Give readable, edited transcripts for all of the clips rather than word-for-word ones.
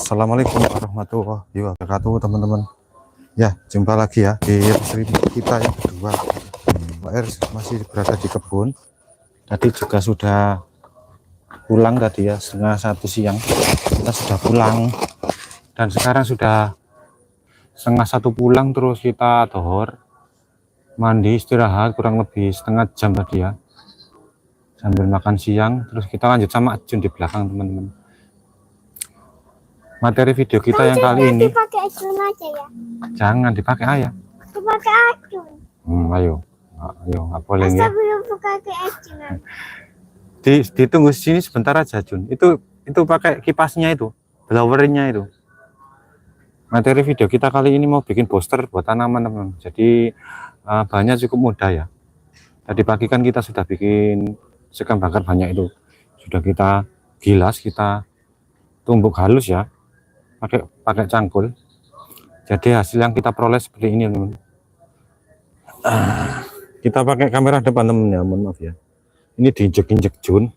Assalamualaikum warahmatullahi wabarakatuh, teman-teman. Ya, jumpa lagi ya di episode kita yang kedua. Pak R masih berada di kebun. Tadi juga sudah pulang tadi ya, setengah 1 siang. Kita sudah pulang. Dan sekarang sudah setengah 1 pulang, terus kita dohor, mandi, istirahat kurang lebih setengah jam tadi ya. Sambil makan siang, terus kita lanjut sama Ajun di belakang, teman-teman. Materi video kita yang kali ini dipakai Ajun aja ya. Jangan dipakai ayah. Dipakai Ajun. Ayo, nggak boleh ya. Belum pakai Ajun. Ditunggu sini sebentar aja, Jun. Itu pakai kipasnya itu, blowernya itu. Materi video kita kali ini mau bikin poster buat tanaman, teman-teman. Jadi bahannya cukup mudah ya. Tadi pagi kan kita sudah bikin sekam bakar banyak itu. Sudah kita gilas, kita tumbuk halus ya. Pakai cangkul. Jadi hasil yang kita peroleh seperti ini, teman. Kita pakai kamera depan, teman ya, mohon maaf ya. Ini diinjek-injek Jun.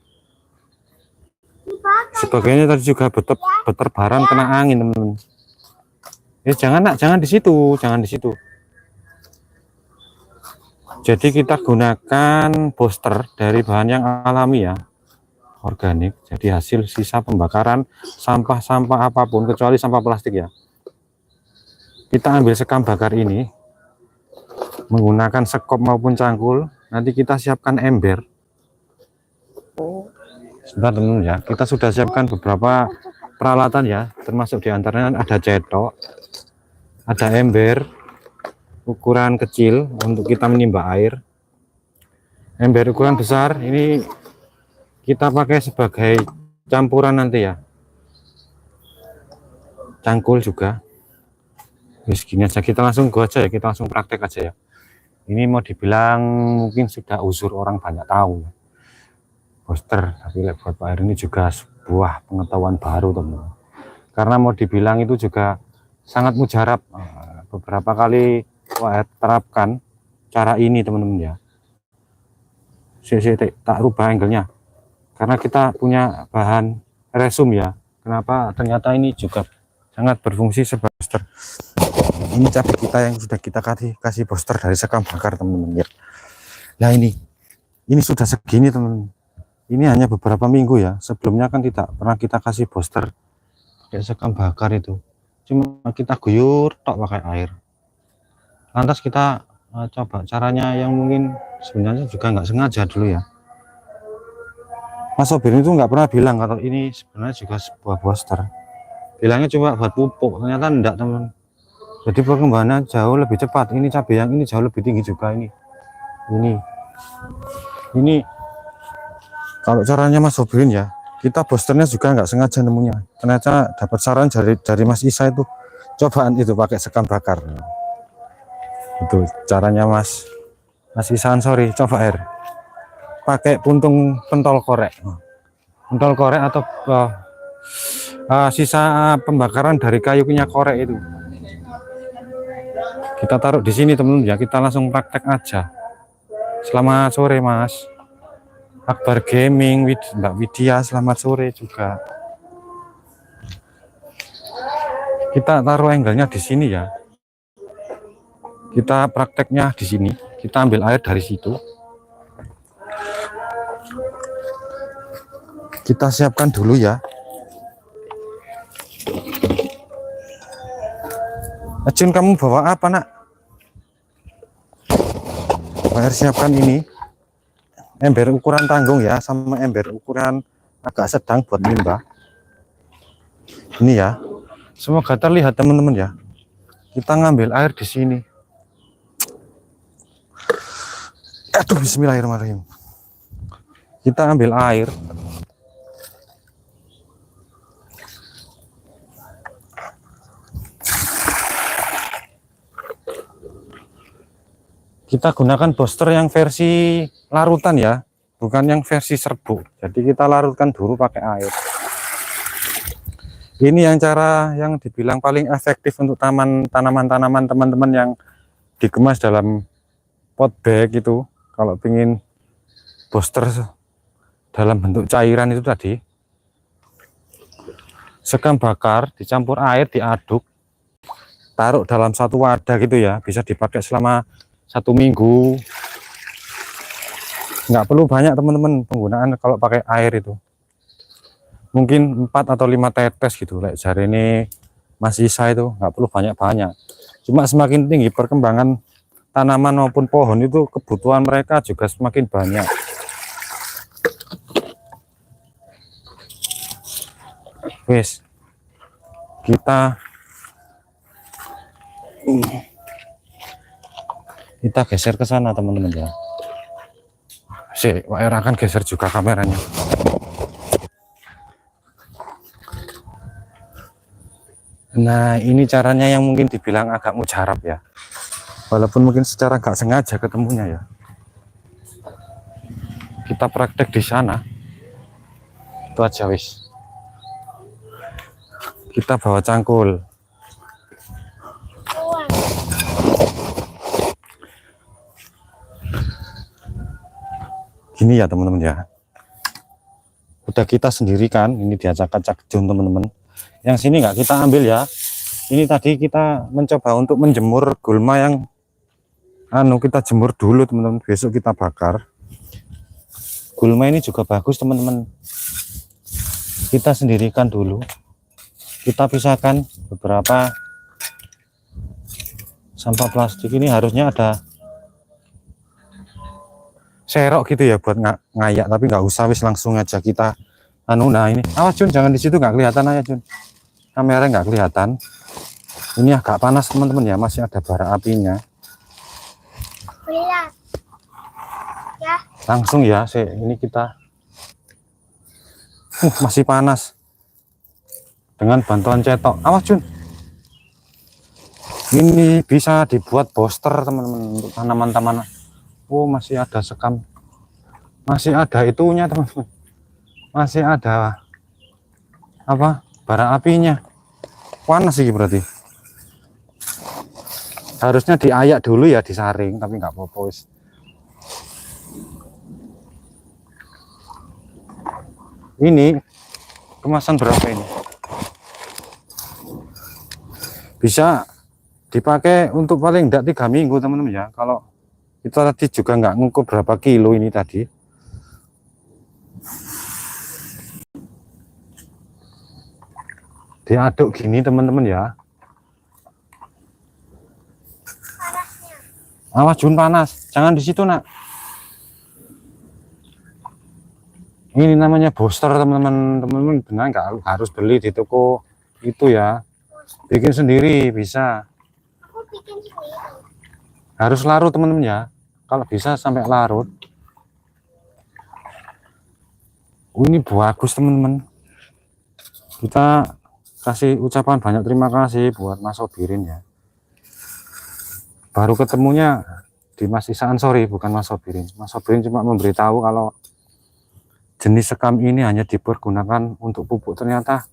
Sebagainya tadi juga berterbaran kena angin, teman-teman. Jangan di situ, jangan di situ. Jadi kita gunakan booster dari bahan yang alami ya, organik. Jadi hasil sisa pembakaran sampah-sampah apapun kecuali sampah plastik ya. Kita ambil sekam bakar ini menggunakan sekop maupun cangkul. Nanti kita siapkan ember. Sebentar, teman ya. Kita sudah siapkan beberapa peralatan ya, termasuk diantaranya ada cetok, ada ember ukuran kecil untuk kita menimba air. Ember ukuran besar ini kita pakai sebagai campuran nanti ya. Cangkul juga. Segini aja, kita langsung aja ya, kita langsung praktek aja ya. Ini mau dibilang mungkin sudah uzur orang banyak tahu ya. Poster, tapi buat Pak R ini juga sebuah pengetahuan baru, teman. Karena mau dibilang itu juga sangat mujarab. Beberapa kali Pak R terapkan cara ini, teman-teman ya. Tak rubah angle-nya. Karena kita punya bahan resum ya. Kenapa ternyata ini juga sangat berfungsi sebagai booster. Ini cabai kita yang sudah kita kasih booster dari sekam bakar, teman-teman ya. Nah ini sudah segini, teman-teman. Ini hanya beberapa minggu ya. Sebelumnya kan tidak pernah kita kasih booster kayak sekam bakar itu. Cuma kita guyur tok pakai air. Lantas kita coba caranya yang mungkin sebenarnya juga nggak sengaja dulu ya. Mas Sobir itu nggak pernah bilang kalau ini sebenarnya juga sebuah booster. Bilangnya cuma buat pupuk, ternyata enggak, teman. Jadi perkembangannya jauh lebih cepat. Ini cabai yang ini jauh lebih tinggi juga ini. Ini kalau caranya Mas Sobirin ya, kita boosternya juga nggak sengaja nemunya. Ternyata dapat saran dari Mas Isa itu, cobaan itu pakai sekam bakar. Itu caranya Mas Isa, sorry, coba air. Pakai puntung pentol korek atau sisa pembakaran dari kayunya korek itu. Kita taruh di sini, teman-teman ya. Kita langsung praktek aja. Selamat sore, Mas Akbar Gaming, Mbak Widya, selamat sore juga. Kita taruh angle-nya di sini ya. Kita prakteknya di sini. Kita ambil air dari situ. Kita siapkan dulu ya. Ajun, kamu bawa apa, nak? Air siapkan ini. Ember ukuran tanggung ya, sama ember ukuran agak sedang buat limbah. Ini ya. Semoga terlihat, teman-teman ya. Kita ngambil air di sini. Aduh, bismillahirrahmanirrahim. Kita ambil air. Kita gunakan booster yang versi larutan ya, bukan yang versi serbuk. Jadi kita larutkan dulu pakai air. Ini yang cara yang dibilang paling efektif untuk tanaman-tanaman teman-teman yang dikemas dalam pot bag itu. Kalau ingin booster dalam bentuk cairan itu tadi, sekam bakar dicampur air, diaduk, taruh dalam satu wadah gitu ya, bisa dipakai selama 1 minggu. Nggak perlu banyak teman-teman penggunaan kalau pakai air itu, mungkin 4 atau 5 tetes gitu. Like jari ini masih sisa itu nggak perlu banyak-banyak, cuma semakin tinggi perkembangan tanaman maupun pohon itu kebutuhan mereka juga semakin banyak. Wes, kita geser ke sana teman-teman ya. Waira akan geser juga kameranya. Nah, ini caranya yang mungkin dibilang agak mujarab ya, walaupun mungkin secara nggak sengaja ketemunya ya. Kita praktek di sana itu aja wis. Kita bawa cangkul. Uang. Gini ya teman-teman ya, udah kita sendiri kan, ini diacak-acak jun teman-teman. Yang sini nggak kita ambil ya. Ini tadi kita mencoba untuk menjemur gulma yang kita jemur dulu teman-teman, besok kita bakar. Gulma ini juga bagus teman-teman, kita sendirikan dulu, kita pisahkan beberapa sampah plastik. Ini harusnya ada serok gitu ya buat ngayak, tapi nggak usah, wis langsung aja kita nah ini. Awas Jun, jangan di situ, nggak kelihatan aja Jun, kamera nggak kelihatan. Ini agak panas teman-teman ya, masih ada bara apinya. Lihat. Ya. Langsung ya, ini kita masih panas dengan bantuan cetok. Awas Jun, ini bisa dibuat poster teman-teman untuk tanaman-tanaman. Oh, masih ada sekam, masih ada itunya teman-teman, masih ada apa, bara apinya. Panas sih berarti, harusnya diayak dulu ya, disaring, tapi nggak apa-apa. Ini kemasan berapa ini? Bisa dipakai untuk paling enggak 3 minggu teman-teman ya. Kalau kita tadi juga nggak ngukur berapa kilo ini tadi. Diaduk gini teman-teman ya. Panasnya. Awas Jun, panas, jangan di situ nak. Ini namanya booster teman-teman, benar nggak harus beli di toko itu ya, bikin sendiri bisa. Aku bikin sendiri. Harus larut teman-teman ya, kalau bisa sampai larut. Ini bagus teman-teman, kita kasih ucapan banyak terima kasih buat Mas Sobirin ya. Baru ketemunya di Mas Isaan, sorry bukan Mas Sobirin. Mas Sobirin cuma memberitahu kalau jenis sekam ini hanya dipergunakan untuk pupuk. Ternyata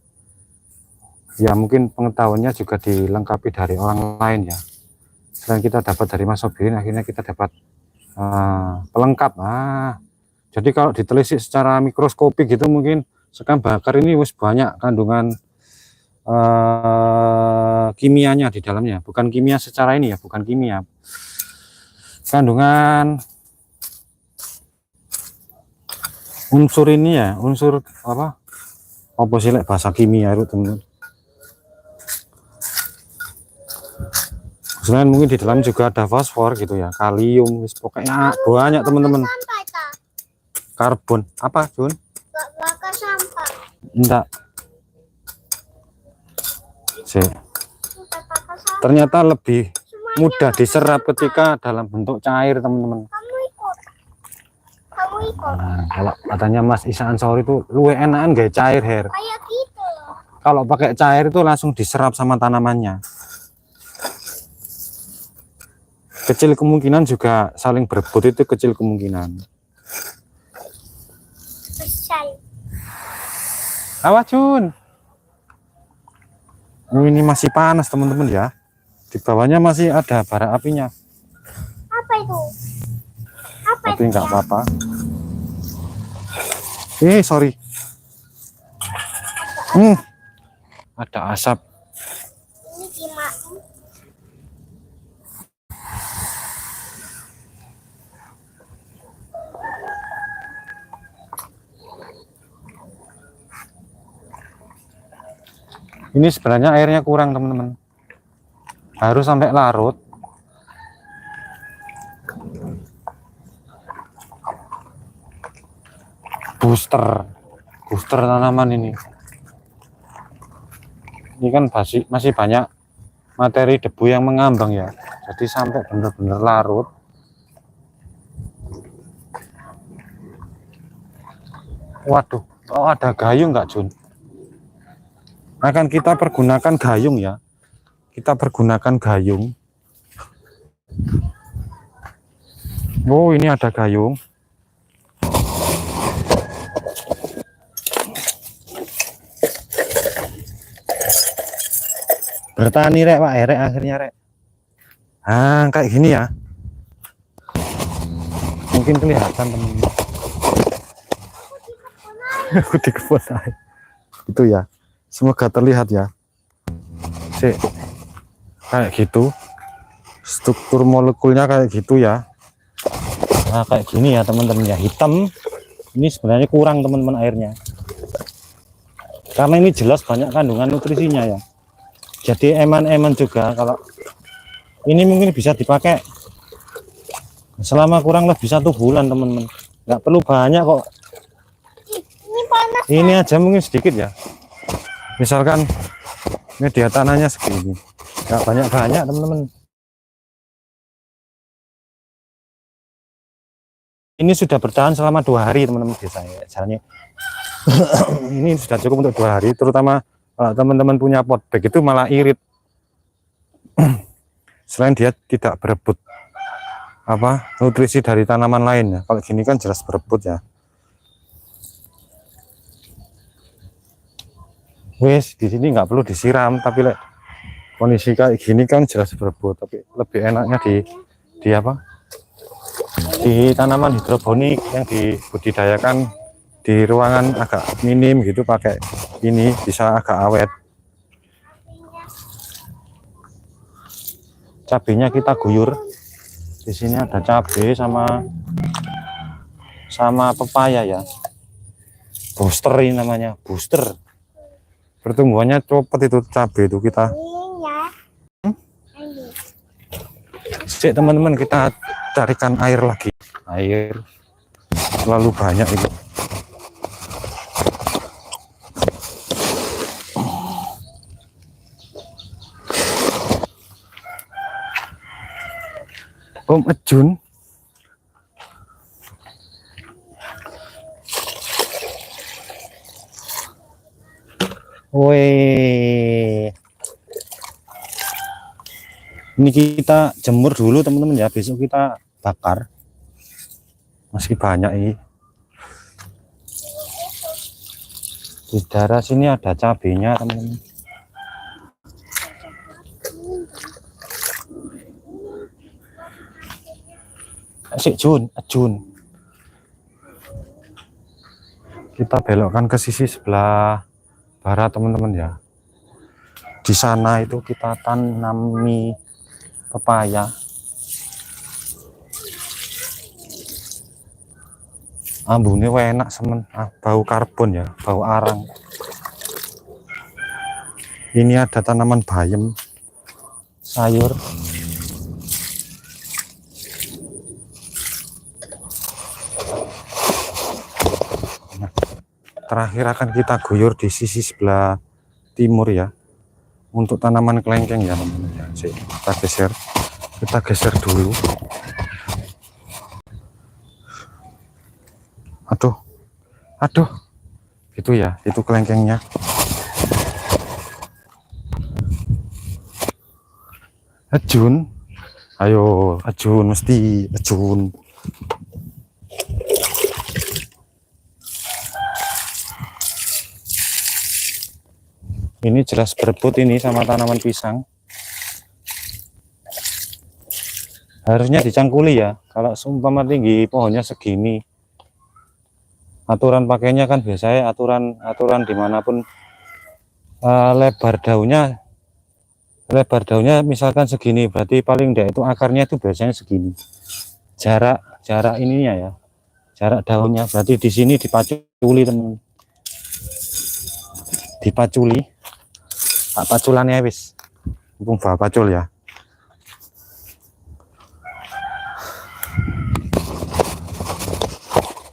ya mungkin pengetahuannya juga dilengkapi dari orang lain ya. Selain kita dapat dari Mas Sobirin, akhirnya kita dapat pelengkap. Jadi kalau ditelisik secara mikroskopik gitu, mungkin sekam bakar ini wis banyak kandungan kimianya di dalamnya. Bukan kimia secara ini ya, bukan kimia, kandungan unsur ini ya, unsur apa sih bahasa kimia itu teman-teman. Selain mungkin di dalam juga ada fosfor gitu ya, kalium, pokoknya banyak teman-teman. Karbon apa Jun? Bakar sampah. Enggak. Ternyata lebih mudah diserap ketika dalam bentuk cair teman-teman. Kamu ikut. Kamu ikut. Nah, kalau katanya Mas Isa Ansori itu luwe enakan gak cair hair. Kayak gitu loh. Kalau pakai cair itu langsung diserap sama tanamannya. Kecil kemungkinan juga saling berebut, itu kecil kemungkinan. Besar. Awas Jun. Ini masih panas teman-teman ya. Di bawahnya masih ada bara apinya. Apa itu? Apa Tapi itu? nggak apa-apa. Sorry. ada asap. Ini gimana? Ini sebenarnya airnya kurang teman-teman, harus sampai larut. Booster tanaman ini kan masih banyak materi debu yang mengambang ya, jadi sampai benar-benar larut. Waduh, oh ada gayung nggak Jun? Akan kita pergunakan gayung ya, kita pergunakan gayung. Oh ini ada gayung. Bertani rek Pak Erek akhirnya rek. Kayak gini ya, mungkin kelihatan teman-teman. Aku di kebun air itu ya, semoga terlihat ya. Kayak gitu struktur molekulnya, kayak gitu ya. Nah kayak gini ya teman-teman ya, hitam. Ini sebenarnya kurang teman-teman airnya, karena ini jelas banyak kandungan nutrisinya ya. Jadi eman-eman juga. Kalau ini mungkin bisa dipakai selama kurang lebih 1 bulan teman-teman, nggak perlu banyak kok. Ini panas. Ini aja mungkin sedikit ya, misalkan media tanahnya segini, nggak banyak-banyak teman-teman. Ini sudah bertahan selama 2 hari teman-teman biasanya caranya. Ini sudah cukup untuk 2 hari, terutama kalau teman-teman punya pot bag itu malah irit. Selain dia tidak berebut nutrisi dari tanaman lainnya, kalau gini kan jelas berebut ya. Wes di sini nggak perlu disiram, tapi kondisi kayak gini kan jelas berebut. Tapi lebih enaknya di tanaman hidroponik yang dibudidayakan di ruangan agak minim gitu, pakai ini bisa agak awet. Cabenya kita guyur. Di sini ada cabai sama pepaya ya. Booster ini namanya, booster. Pertumbuhannya cepat itu cabai itu kita. Cek teman-teman, kita carikan air lagi. Air terlalu banyak itu. Om Ejun. Woi. Ini kita jemur dulu teman-teman ya, besok kita bakar. Masih banyak ini. Di daerah sini ada cabenya teman-teman. Asik Jun. Kita belokkan ke sisi sebelah barat teman-teman ya. Di sana itu kita tanami pepaya. Ambune enak semen, bau karbon ya, bau arang. Ini ada tanaman bayam, sayur. Terakhir akan kita guyur di sisi sebelah timur ya, untuk tanaman kelengkeng ya teman-teman ya. Kita geser dulu. Aduh itu ya, itu kelengkengnya. Ejun, ayo Ejun, mesti Ejun. Ini jelas berebut ini sama tanaman pisang. Harusnya dicangkuli ya, kalau seumpama tinggi pohonnya segini. Aturan pakainya kan biasanya aturan dimanapun lebar daunnya misalkan segini, berarti paling enggak itu akarnya itu biasanya segini. Jarak ininya ya, jarak daunnya. Berarti di sini dipaculi teman, dipaculi. Tak paculannya wis, mumpung pacul ya.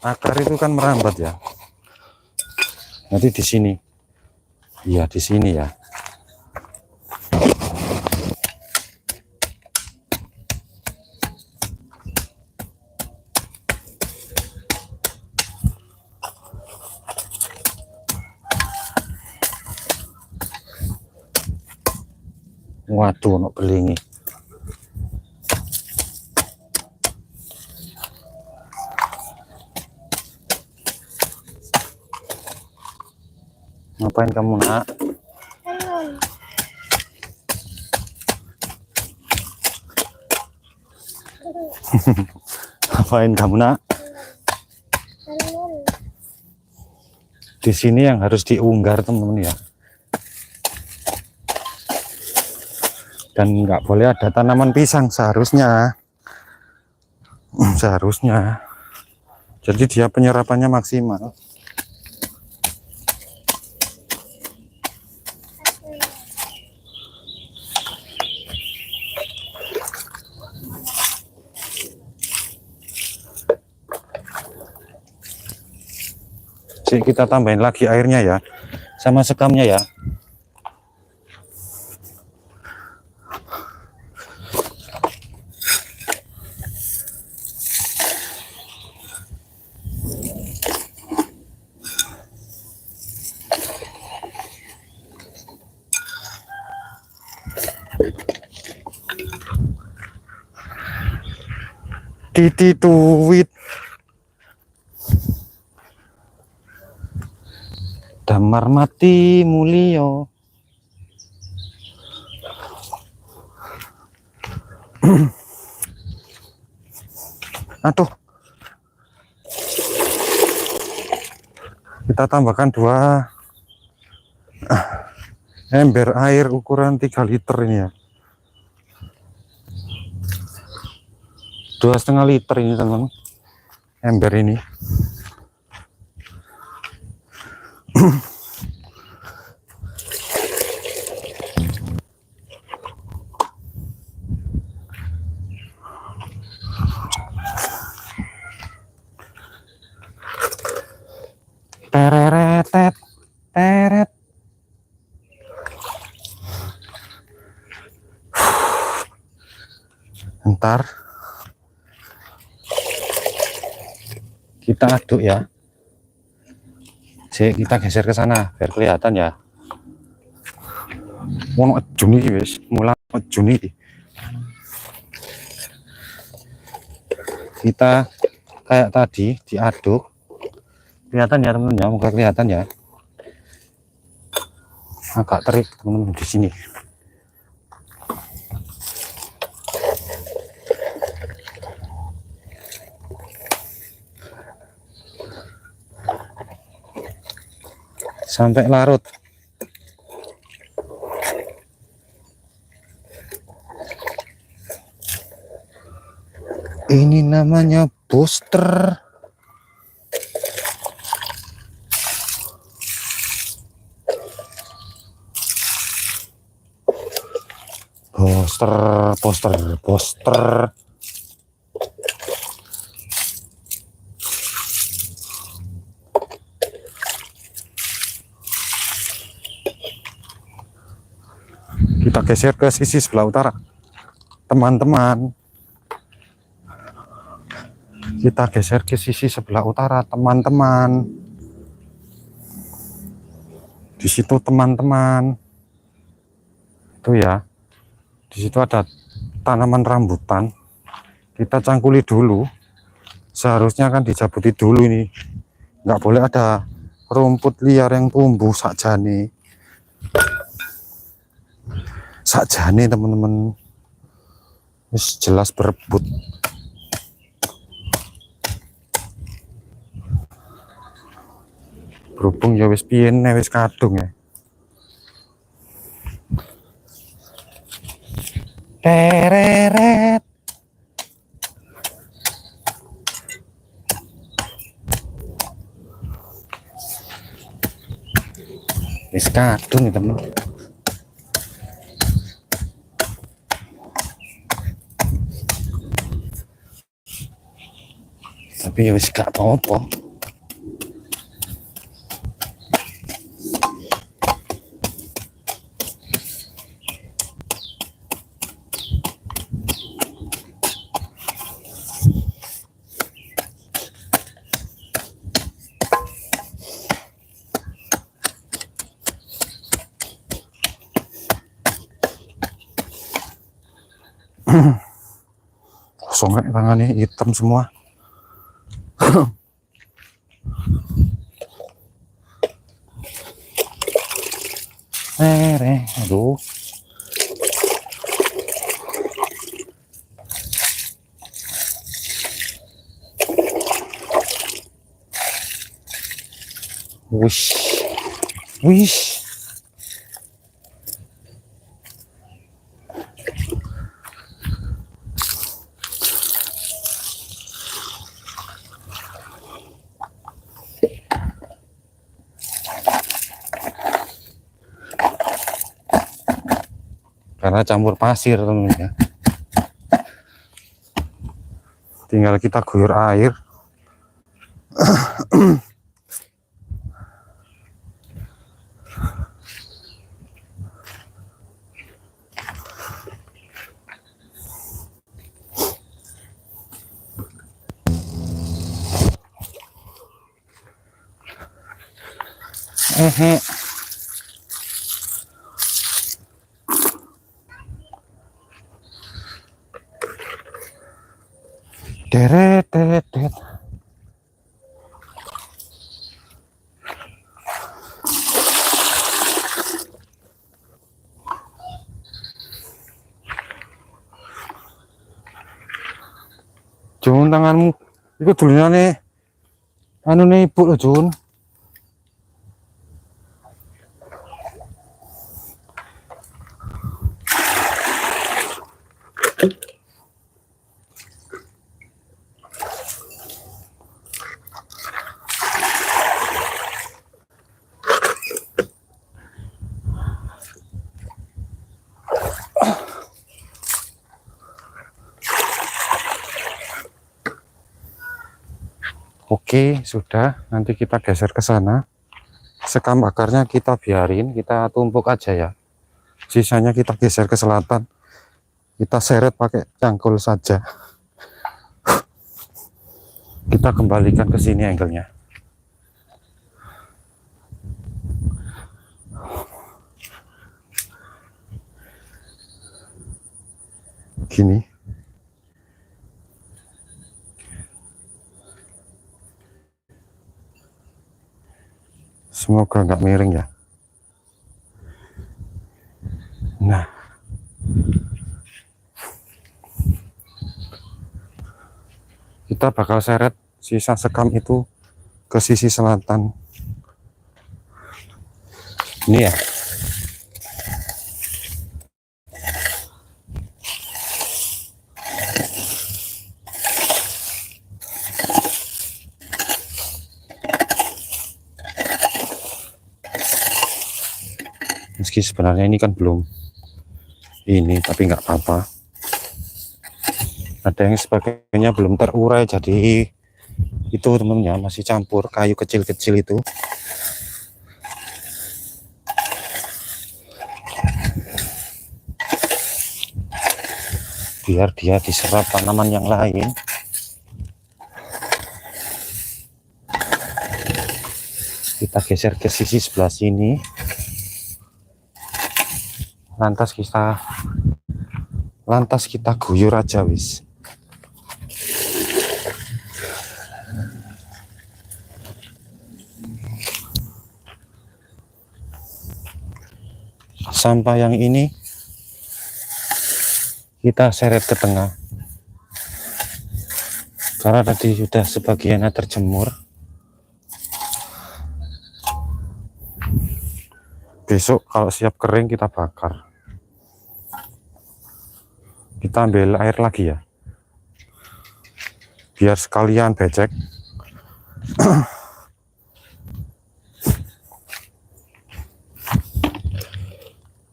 Akar itu kan merambat ya. Nanti di sini, iya di sini ya. Waduh, ono belingi. Ngapain kamu nak? Tenun. Ngapain kamu nak? Tenun. Di sini yang harus diunggar teman-teman ya. Dan nggak boleh ada tanaman pisang seharusnya. Seharusnya. Jadi dia penyerapannya maksimal. Jadi kita tambahin lagi airnya ya, sama sekamnya ya. Titi tuwit. Damar mati mulio. Aduh. Kita tambahkan 2 ember air ukuran 3 liter ini ya. 2,5 liter ini teman-teman. Ember ini. Tereretet, teret. Ntar kita aduk ya. Jadi kita geser ke sana biar kelihatan ya. Mau ejun iki wis, mulai ejun iki. Kita kayak tadi diaduk. Kelihatan ya teman-teman ya, moga kelihatan ya. Agak terik teman-teman di sini. Sampai larut. Ini namanya booster. Poster. Kita geser ke sisi sebelah utara, teman-teman. Kita geser ke sisi sebelah utara, teman-teman. Di situ teman-teman. Itu ya. Di situ ada tanaman rambutan. Kita cangkuli dulu. Seharusnya kan dicabuti dulu ini. Nggak boleh ada rumput liar yang tumbuh sakjane. Sakjane teman-teman. Wis jelas berebut. Berhubung ya wis piye wis kadung ya. Tereret. Wis kadung nih temen. Tapi ya wis gak apa-apa. Kosong kayak tangannya hitam semua. Aduh. Wish. Wish. Karena campur pasir teman ya. Tinggal kita guyur air. Deret, deret, deret. Jun, tanganmu itu dulunya nih anu nih ibu loh Jun. Oke, sudah. Nanti kita geser ke sana. Sekam bakarnya kita biarin, kita tumpuk aja ya. Sisanya kita geser ke selatan. Kita seret pakai cangkul saja. Kita kembalikan ke sini angle-nya. Gini. Semoga nggak miring ya. Nah, kita bakal seret sisa sekam itu ke sisi selatan. Ini ya. Meski sebenarnya ini kan belum ini, tapi nggak apa-apa. Ada yang sebagainya belum terurai, jadi itu temennya masih campur kayu kecil-kecil itu. Biar dia diserap tanaman yang lain. Kita geser ke sisi sebelah sini. Lantas kita guyur aja wis. Sampah yang ini kita seret ke tengah. Karena tadi sudah sebagiannya terjemur. Besok kalau siap kering kita bakar. kita ambil air lagi ya, biar sekalian becek.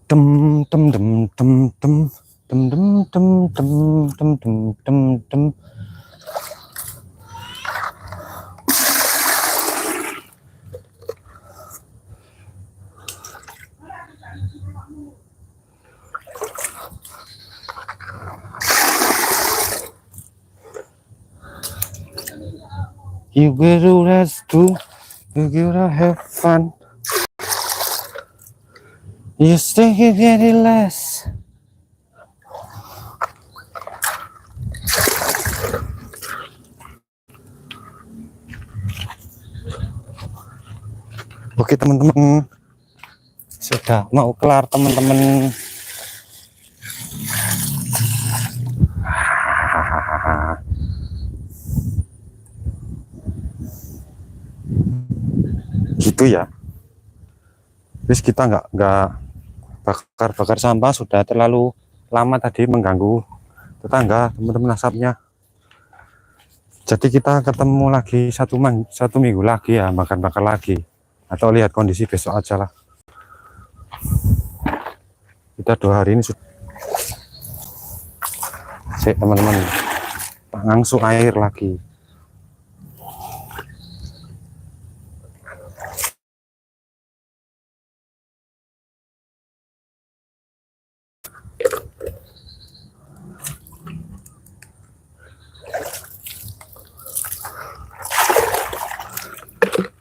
Tem tem tem tem tem tem tem tem tem tem tem tem tem. You gotta rest too, you gotta have fun. You stay here very less. Oke teman-teman, sudah mau kelar teman-teman. Gitu ya. Terus kita nggak bakar sampah, sudah terlalu lama tadi mengganggu tetangga teman-teman asapnya. Jadi kita ketemu lagi satu minggu lagi ya, bakar lagi, atau lihat kondisi besok aja lah. Kita 2 hari ini sudah teman-teman ngangsu air lagi.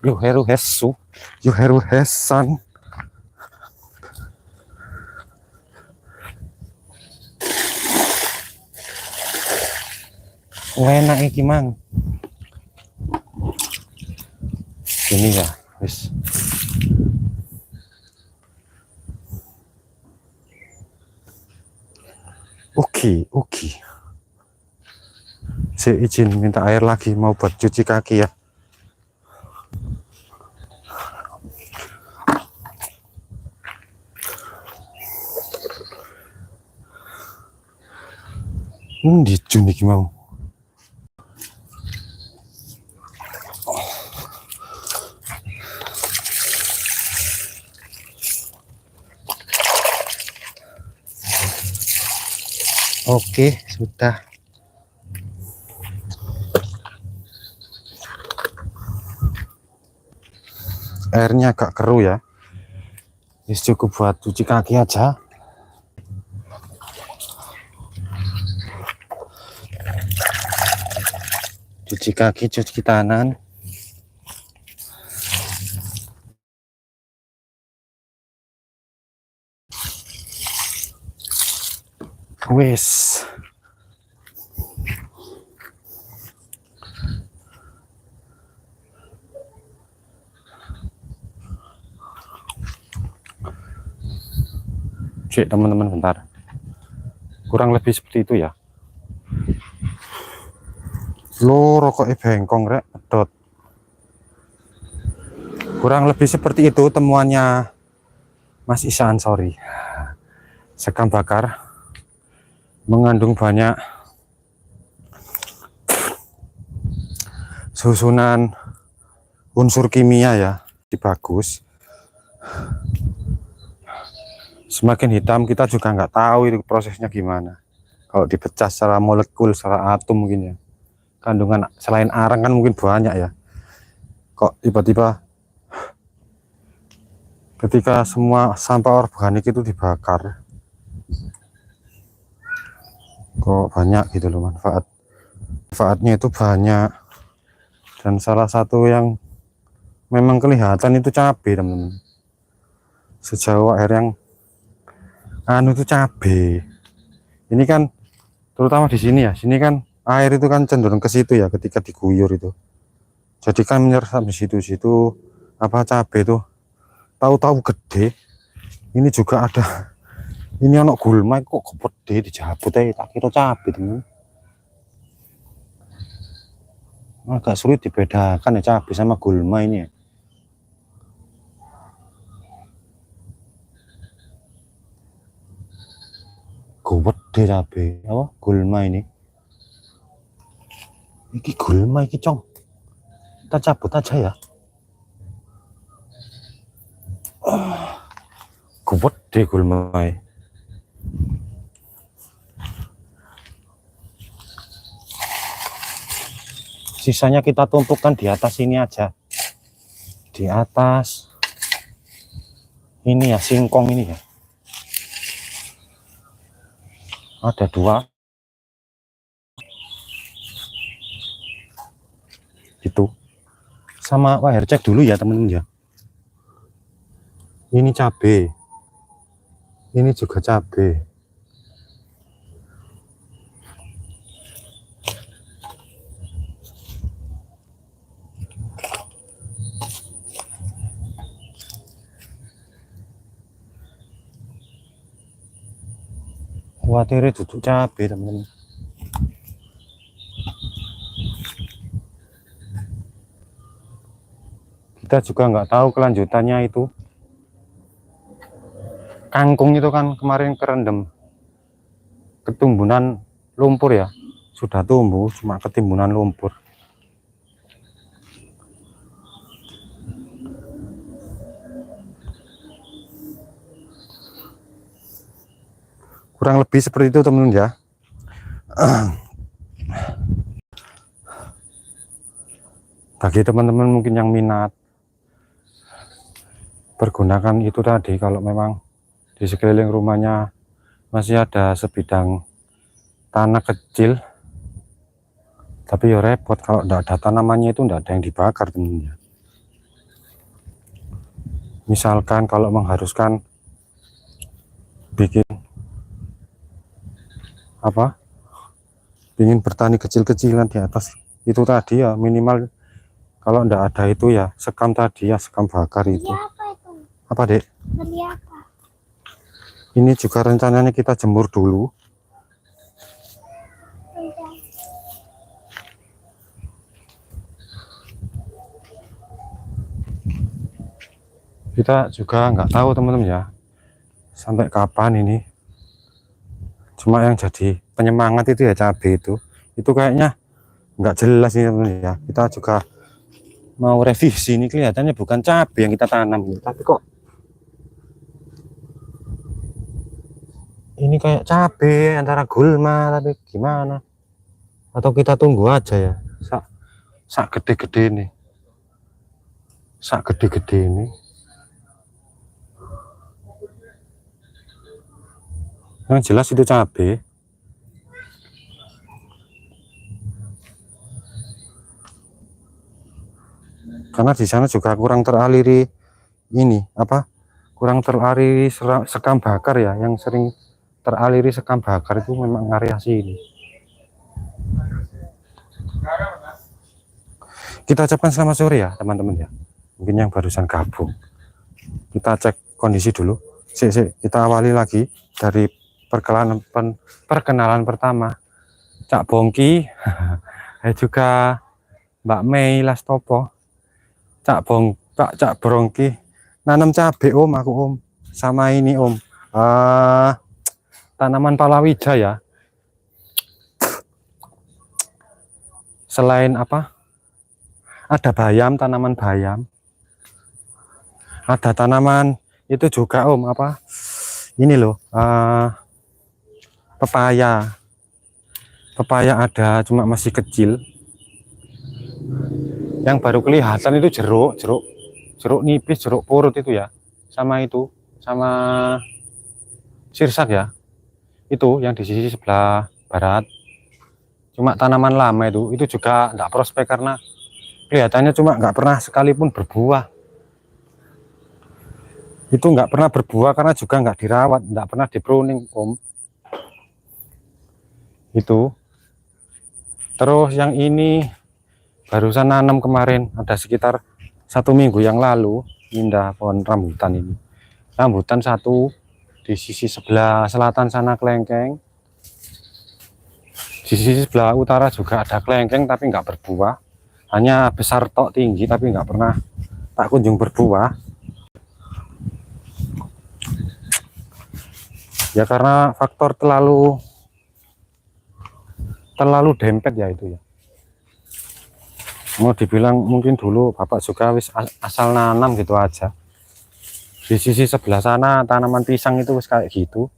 Yuheru Hesu, Yuheru Hesan. Enak iki mang. Ini ya, wis. Oke. Saya izin minta air lagi, mau buat cuci kaki ya. Di Juni mau. Oke, sudah. Airnya agak keruh ya. Cukup buat cuci kaki aja. Cuci kaki, cuci tangan. Wes. Cek teman-teman bentar. Kurang lebih seperti itu ya. Lo rokoknya bengkong rek, pedot. Kurang lebih seperti itu temuannya Mas Isan, sorry. Sekam bakar mengandung banyak susunan unsur kimia ya, bagus. Semakin hitam kita juga nggak tahu itu prosesnya gimana. Kalau dipecah secara molekul, secara atom mungkin ya. Kandungan selain arang kan mungkin banyak ya. Kok tiba-tiba ketika semua sampah organik itu dibakar, kok banyak gitu loh manfaatnya itu banyak. Dan salah satu yang memang kelihatan itu cabai teman-teman. Sejauh air yang itu cabai. Ini kan terutama di sini ya, sini kan air itu kan cenderung ke situ ya ketika diguyur itu. Jadi kan menyerap di situ apa cabai itu. Tahu-tahu gede. Ini juga ada. Ini anak gulma kok gede dijabut tak kira cabai teman. Agak sulit dibedakan ya cabai sama gulma ini ya. gede cabe apa gulma ini. Iki gulma iki cong, kita cabut aja ya. Gede gulma. Sisanya kita tumpukan di atas ini aja, di atas ini ya, singkong ini ya. Ada 2 itu sama wire cek dulu ya temen-temen ya. Ini cabe, ini juga cabe. Khawatirnya duduk cabe temen-temen. Kita juga nggak tahu kelanjutannya itu. Kangkung itu kan kemarin kerendam ketimbunan lumpur ya, sudah tumbuh cuma ketimbunan lumpur. Kurang lebih seperti itu teman-teman ya. Bagi teman-teman mungkin yang minat, pergunakan itu tadi. Kalau memang di sekeliling rumahnya masih ada sebidang tanah kecil, tapi ya repot kalau tidak ada tanamannya, itu tidak ada yang dibakar teman-teman. Misalkan kalau mengharuskan bikin apa, ingin bertani kecil-kecilan di atas itu tadi ya, minimal kalau tidak ada itu ya sekam tadi ya, sekam bakar itu. Apa itu? Apa dek? Beli apa? Ini juga rencananya kita jemur dulu. Kita juga nggak tahu teman-teman ya sampai kapan ini. Cuma yang jadi penyemangat itu ya cabai itu kayaknya nggak jelas nih teman-teman ya. Kita juga mau revisi, ini kelihatannya bukan cabai yang kita tanam, tapi kok ini kayak cabai antara gulma, tapi gimana? Atau kita tunggu aja ya, sak gede-gede nih, sak gede-gede ini. Yang jelas itu cabai. Karena di sana juga kurang teraliri ini apa? Kurang teraliri sekam bakar ya, yang sering teraliri sekam bakar itu memang area sini. Kita ucapkan selamat sore ya teman-teman ya. Mungkin yang barusan gabung. Kita cek kondisi dulu. Kita awali lagi dari perkenalan pertama. Cak Bongki, juga Mbak Mei Lastopo. Cak Bongki nanam cabai om, aku om, sama ini om, tanaman palawija ya. Selain apa, ada bayam, tanaman bayam, ada tanaman itu juga om, apa ini loh, pepaya ada, cuma masih kecil. Yang baru kelihatan itu jeruk nipis, jeruk purut itu ya, sama sirsak ya, itu yang di sisi sebelah barat. Cuma tanaman lama itu juga nggak prospek karena kelihatannya cuma nggak pernah sekalipun berbuah. Itu nggak pernah berbuah karena juga nggak dirawat, nggak pernah di pruning om. Itu terus yang ini barusan nanam kemarin, ada sekitar 1 minggu yang lalu, pindah pohon rambutan ini. Rambutan satu di sisi sebelah selatan sana kelengkeng, di sisi sebelah utara juga ada kelengkeng tapi nggak berbuah, hanya besar tok tinggi tapi nggak pernah tak kunjung berbuah. Ya karena faktor terlalu dempet ya itu ya. Mau dibilang mungkin dulu bapak juga wis asal nanam gitu aja. Di sisi sebelah sana tanaman pisang itu wis kayak gitu.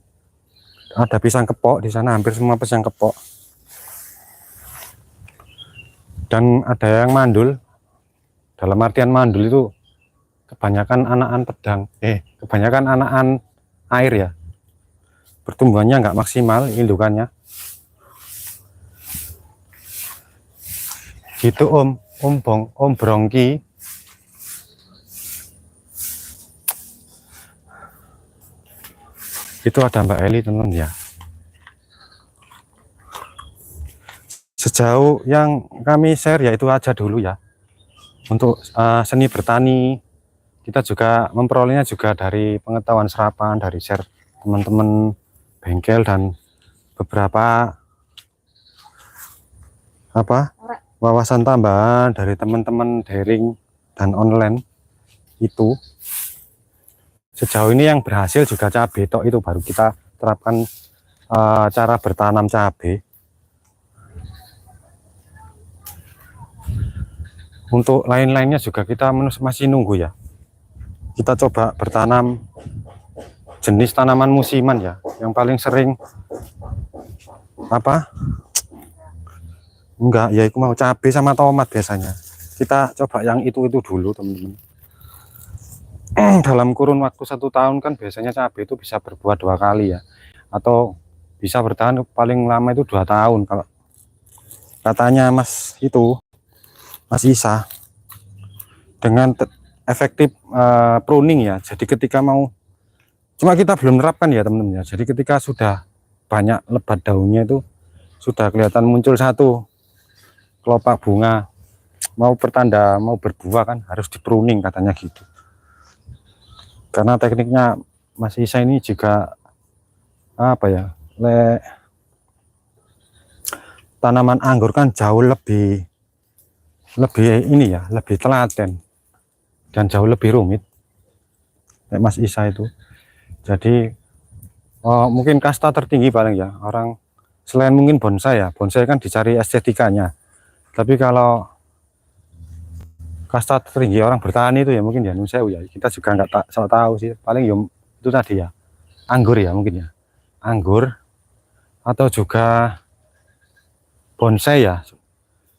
Ada pisang kepok di sana, hampir semua pisang kepok. Dan ada yang mandul. Dalam artian mandul itu kebanyakan anakan pedang, kebanyakan anakan air ya. Pertumbuhannya nggak maksimal indukannya. Gitu Om Brongki. Itu ada Mbak Eli teman ya. Sejauh yang kami share ya itu aja dulu ya. Untuk seni bertani kita juga memperolehnya juga dari pengetahuan serapan, dari share teman-teman bengkel dan beberapa wawasan tambahan dari teman-teman daring dan online. Itu sejauh ini yang berhasil juga cabai tok, itu baru kita terapkan cara bertanam cabai. Untuk lain-lainnya juga kita masih nunggu ya. Kita coba bertanam jenis tanaman musiman ya, yang paling sering enggak ya, aku mau cabai sama tomat biasanya. Kita coba yang itu dulu teman-teman. Dalam kurun waktu 1 tahun kan biasanya cabai itu bisa berbuah 2 kali ya, atau bisa bertahan paling lama itu 2 tahun kalau katanya Mas Isa, dengan efektif pruning ya. Jadi ketika mau, cuma kita belum menerapkan ya teman-teman ya. Jadi ketika sudah banyak lebat daunnya itu, sudah kelihatan muncul satu kelopak bunga mau pertanda mau berbuah kan, harus di pruning katanya gitu. Karena tekniknya Mas Isa ini juga tanaman anggur kan jauh lebih ini ya, lebih telaten dan jauh lebih rumit Mas Isa itu. Jadi mungkin kasta tertinggi paling ya orang, selain mungkin bonsai ya, bonsai kan dicari estetikanya, tapi kalau kasta tertinggi orang bertani itu ya mungkin ya Nun Sewu ya, kita juga nggak tahu sih, paling itu tadi ya, anggur ya mungkin ya, anggur atau juga bonsai ya.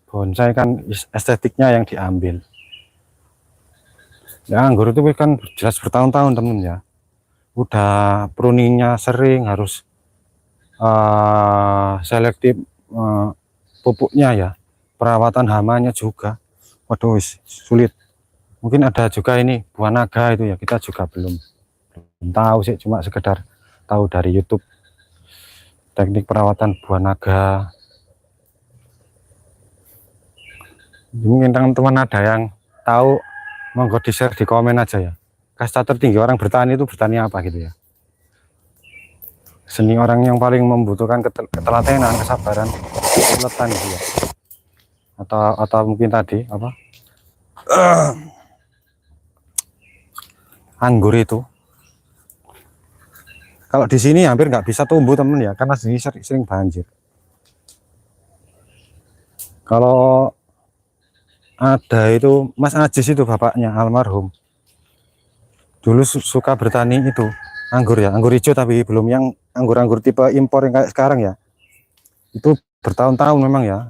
Bonsai kan estetiknya yang diambil ya. Anggur itu kan jelas bertahun-tahun temen ya, udah pruningnya sering, harus selektif pupuknya ya, perawatan hamanya juga. Waduh sulit. Mungkin ada juga ini buah naga itu ya, kita juga belum tahu sih, cuma sekedar tahu dari YouTube teknik perawatan buah naga. Mungkin teman-teman ada yang tahu, monggo di share di komen aja ya, kasta tertinggi orang bertani itu bertani apa gitu ya. Seni orang yang paling membutuhkan ketelatenan, kesabaran, keteletan gitu ya. Atau mungkin tadi anggur itu kalau di sini hampir nggak bisa tumbuh temen ya, karena sini sering banjir. Kalau ada itu Mas Ajis itu bapaknya almarhum, dulu suka bertani itu anggur ya, anggur hijau, tapi belum yang anggur-anggur tipe impor yang kayak sekarang ya. Itu bertahun-tahun memang ya,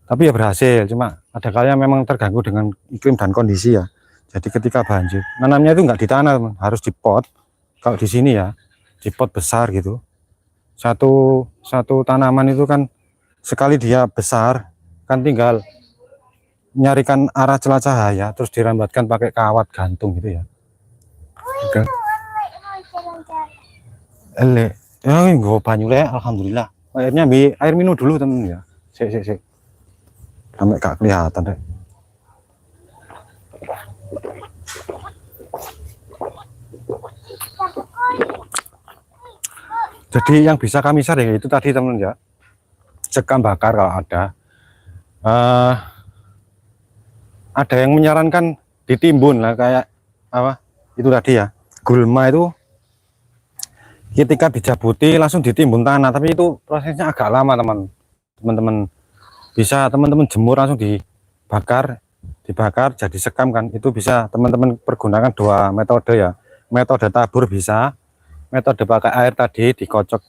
tapi ya berhasil. Cuma ada kalanya memang terganggu dengan iklim dan kondisi ya. Jadi ketika banjir, nanamnya itu nggak ditanam, harus di pot. Kalau di sini ya di pot besar gitu. Satu tanaman itu kan sekali dia besar kan tinggal nyarikan arah celah cahaya, terus dirambatkan pakai kawat gantung gitu ya. Oke. Ele, ya gue banyu le, alhamdulillah. Airnya air minum dulu temen ya. Sik. Sampai gak kelihatan deh. Jadi yang bisa kami share ya itu tadi temen ya, sekam bakar kalau ada. Ada yang menyarankan ditimbun lah, kayak itu tadi ya, gulma itu ketika dijabuti langsung ditimbun tanah, tapi itu prosesnya agak lama teman-teman. Bisa teman-teman jemur langsung dibakar jadi sekam kan. Itu bisa teman-teman pergunakan dua metode ya, metode tabur bisa, metode pakai air tadi dikocok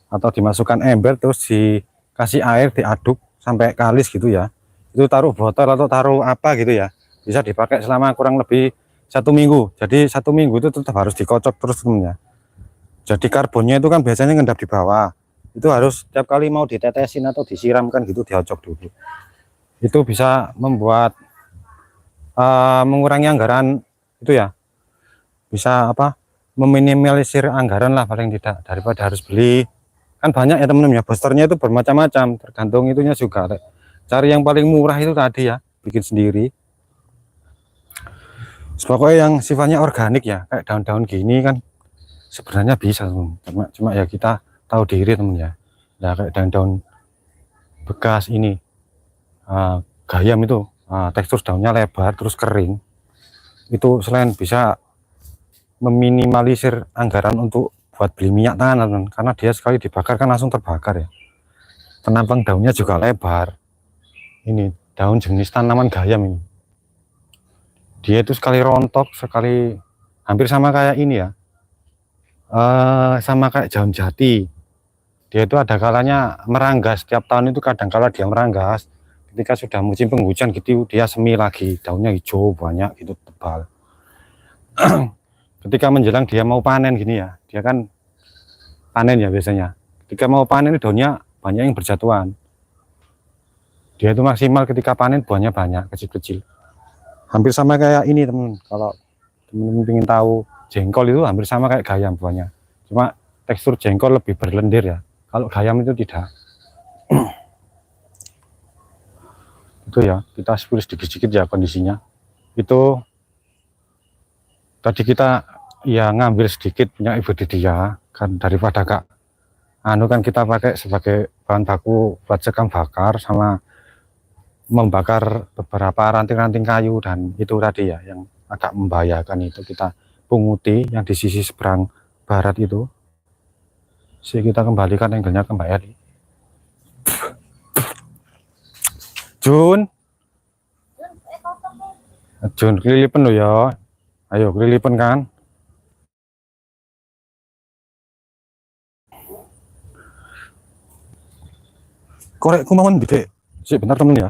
atau dimasukkan ember terus dikasih air diaduk sampai kalis gitu ya. Itu taruh botol atau taruh apa gitu ya, bisa dipakai selama kurang lebih 1 minggu. Jadi 1 minggu itu tetap harus dikocok terus temennya. Jadi karbonnya itu kan biasanya ngendap di bawah, itu harus setiap kali mau ditetesin atau disiramkan gitu diocok dulu. Itu bisa membuat mengurangi anggaran itu ya, bisa apa, meminimalisir anggaran lah paling tidak, daripada harus beli. Kan banyak ya teman-teman ya, boosternya itu bermacam-macam, tergantung itunya juga. Cari yang paling murah itu tadi ya, bikin sendiri. Pokoknya yang sifatnya organik ya, kayak daun-daun gini kan sebenarnya bisa teman. Cuma ya kita tahu diri teman ya. Nah kayak daun-daun bekas ini, gayam itu, tekstur daunnya lebar terus kering. Itu selain bisa meminimalisir anggaran untuk buat beli minyak tangan teman, karena dia sekali dibakar kan langsung terbakar ya. Penampang daunnya juga lebar. Ini daun jenis tanaman gayam ini. Dia itu sekali rontok, sekali hampir sama kayak ini ya, sama kayak jaun jati. Dia itu ada kalanya meranggas, setiap tahun itu kadang kala dia meranggas. Ketika sudah musim penghujan gitu dia semi lagi, daunnya hijau banyak gitu, tebal. Ketika menjelang dia mau panen gini ya, dia kan panen ya biasanya. Ketika mau panen daunnya banyak yang berjatuhan. Dia itu maksimal ketika panen buahnya banyak, kecil-kecil. Hampir sama kayak ini teman. Kalau teman-teman ingin tahu jengkol itu hampir sama kayak gayam buahnya. Cuma tekstur jengkol lebih berlendir ya. Kalau gayam itu tidak. Itu ya, kita spill sedikit-sedikit ya kondisinya. Itu tadi kita ya ngambil sedikit punya ibu dia kan, daripada gak anu kan kita pakai sebagai bahan baku buat sekam bakar sama membakar beberapa ranting-ranting kayu, dan itu tadi ya yang agak membahayakan itu kita punguti yang di sisi seberang barat itu. Kita kembalikan angle-nya ke Mbak Eri. Jun, kelilipan lo ya. Ayo kelilipan kan. Korek kumauan gede. Sih bentar temen ya.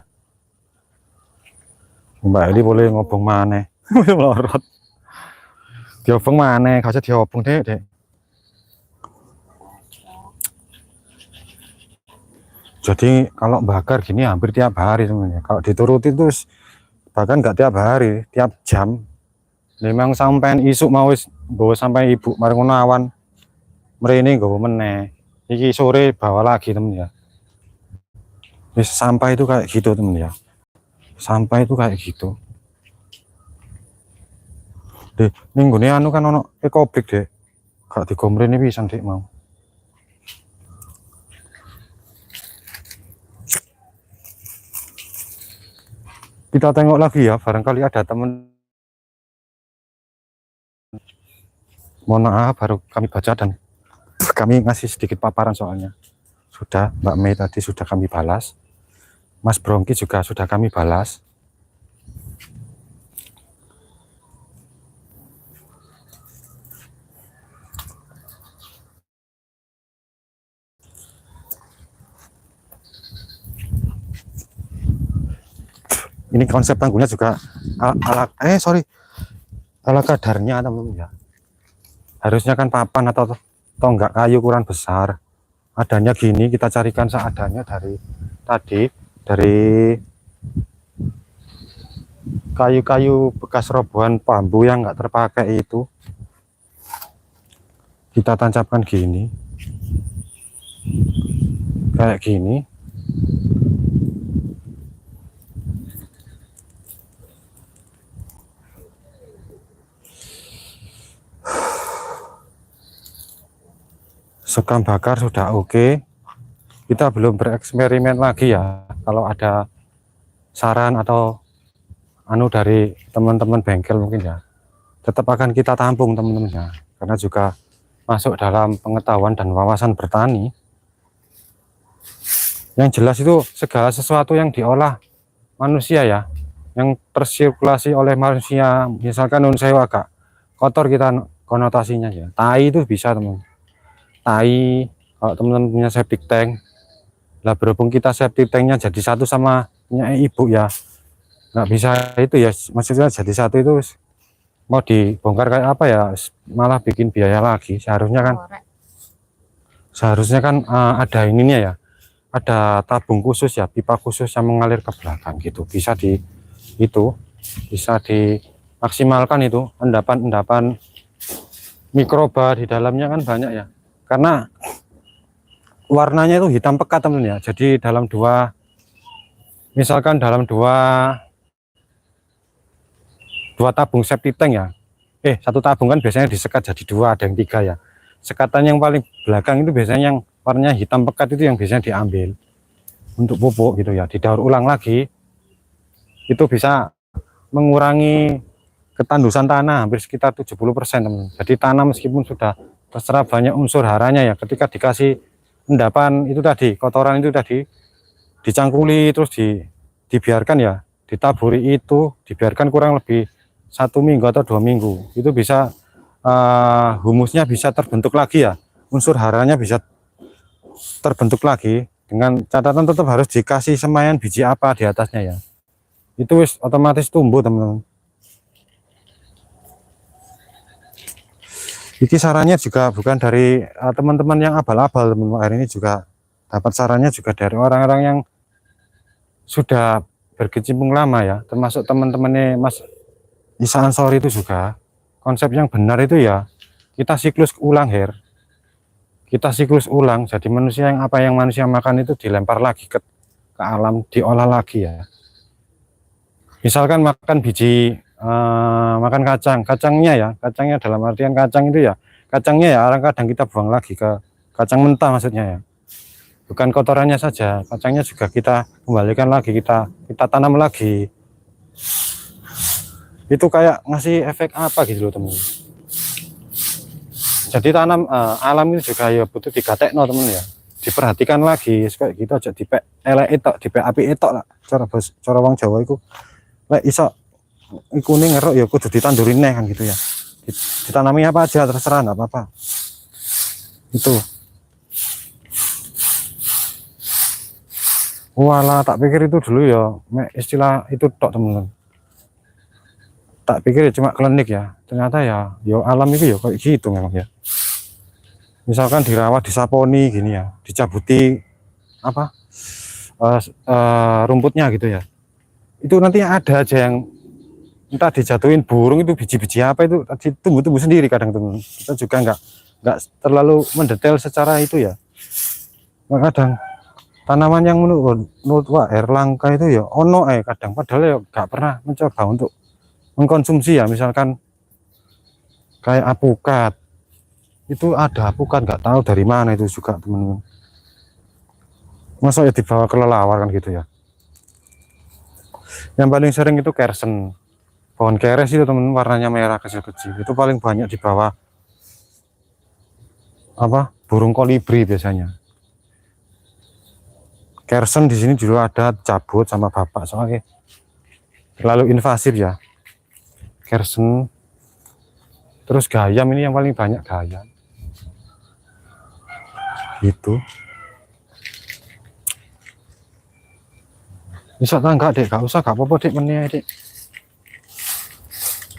Mbak Eli boleh ngobong mana? Melorot. Diobong mana? Kau diobong dek. Jadi kalau bakar gini hampir tiap hari sebenarnya. Kalau dituruti terus bahkan nggak tiap hari, tiap jam. Memang sampai isuk mau bawa sampai ibu marung awan. Merene gue meneh. Iki sore bawa lagi temen ya. Sampah itu kayak gitu temen ya. Sampah itu kayak gitu. Deh, minggu ini anu kan ono ekobrik deh. Gak digombrene pisan dek mau. Kita tengok lagi ya, barangkali ada temen. Mohon maaf baru kami baca dan kami ngasih sedikit paparan soalnya. Sudah Mbak Mei tadi sudah kami balas. Mas Brongki juga sudah kami balas. Ini konsep tanggulnya juga ala kadarnya teman-teman ya. Harusnya kan papan atau tonggak kayu ukuran besar. Adanya gini kita carikan seadanya dari tadi, dari kayu-kayu bekas robohan bambu yang nggak terpakai itu. Kita tancapkan gini. Kayak gini. Sekam bakar sudah oke. Kita belum bereksperimen lagi ya. Kalau ada saran atau anu dari teman-teman bengkel mungkin ya, tetap akan kita tampung teman-teman ya. Karena juga masuk dalam pengetahuan dan wawasan bertani. Yang jelas itu segala sesuatu yang diolah manusia ya, yang tersirkulasi oleh manusia, misalkan nun sewa agak kotor kita konotasinya ya, tai itu bisa teman, tai. Kalau teman-teman punya septic tank, lah berhubung kita septic tanknya jadi satu sama punya ibu ya, nggak bisa itu ya, maksudnya jadi satu itu mau dibongkar kayak apa ya, malah bikin biaya lagi. Seharusnya kan ada ininya ya, ada tabung khusus ya, pipa khusus yang mengalir ke belakang gitu, bisa bisa dimaksimalkan itu endapan mikroba di dalamnya kan banyak ya, karena warnanya itu hitam pekat teman ya. Jadi misalkan dalam dua tabung septic tank ya, satu tabung kan biasanya disekat jadi dua, ada yang tiga ya. Sekatan yang paling belakang itu biasanya yang warnanya hitam pekat itu yang biasanya diambil untuk pupuk gitu ya, didaur ulang lagi. Itu bisa mengurangi ketandusan tanah hampir sekitar 70% teman. Jadi tanah meskipun sudah terserap banyak unsur haranya ya, ketika dikasih endapan itu tadi, kotoran itu tadi, dicangkuli terus dibiarkan ya, ditaburi itu, dibiarkan kurang lebih 1 minggu atau 2 minggu, itu bisa humusnya bisa terbentuk lagi ya, unsur haranya bisa terbentuk lagi, dengan catatan tetap harus dikasih semaian biji apa di atasnya ya, itu otomatis tumbuh teman-teman. Ini sarannya juga bukan dari teman-teman yang abal-abal, teman-teman. Hari ini juga dapat sarannya juga dari orang-orang yang sudah berkecimpung lama ya, termasuk teman-temannya Mas Isa Ansori itu juga. Konsep yang benar itu ya, kita siklus ulang kita siklus ulang. Jadi manusia yang apa yang manusia makan itu dilempar lagi ke alam, diolah lagi ya. Misalkan makan biji, makan kacangnya dalam artian kacang itu ya, kacangnya ya kadang kita buang lagi ke kacang mentah maksudnya ya, bukan kotorannya saja, kacangnya juga kita kembalikan lagi, kita tanam lagi. Itu kayak ngasih efek apa gitu loh teman. Jadi alam ini juga ya butuh digatekno teman ya, diperhatikan lagi kayak gitu aja, dipek elek tok, dipek api tok lah, cara wong Jawa itu lek iso kuning ngerok ya kudu ditandurin kan gitu ya, ditanami apa aja terserah, nggak apa-apa itu. Walah, tak pikir itu dulu ya istilah itu tok teman-teman, tak pikir ya cuma klinik ya, ternyata ya alam itu ya kayak gitu memang ya. Misalkan dirawat, disaponi gini ya, dicabuti apa rumputnya gitu ya, itu nanti ada aja yang entah dijatuhin burung, itu biji-biji apa itu tumbuh sendiri kadang teman. Kita juga nggak terlalu mendetail secara itu ya. Kadang tanaman yang menurut Wak Erlangga itu ya ono kadang, padahal ya nggak pernah mencoba untuk mengkonsumsi ya. Misalkan kayak apukat, itu ada apukat nggak tahu dari mana itu juga teman-teman, masa ya dibawa kelelawar kan gitu ya. Yang paling sering itu kersen, pohon keres itu teman, warnanya merah kecil-kecil, itu paling banyak dibawa burung kolibri biasanya. Kersen di sini dulu ada cabut sama bapak soalnya terlalu invasif ya, kersen. Terus gayam, ini yang paling banyak gayam itu. Bisa tangga dek, gak usah, gak apa-apa dek, meneh dek.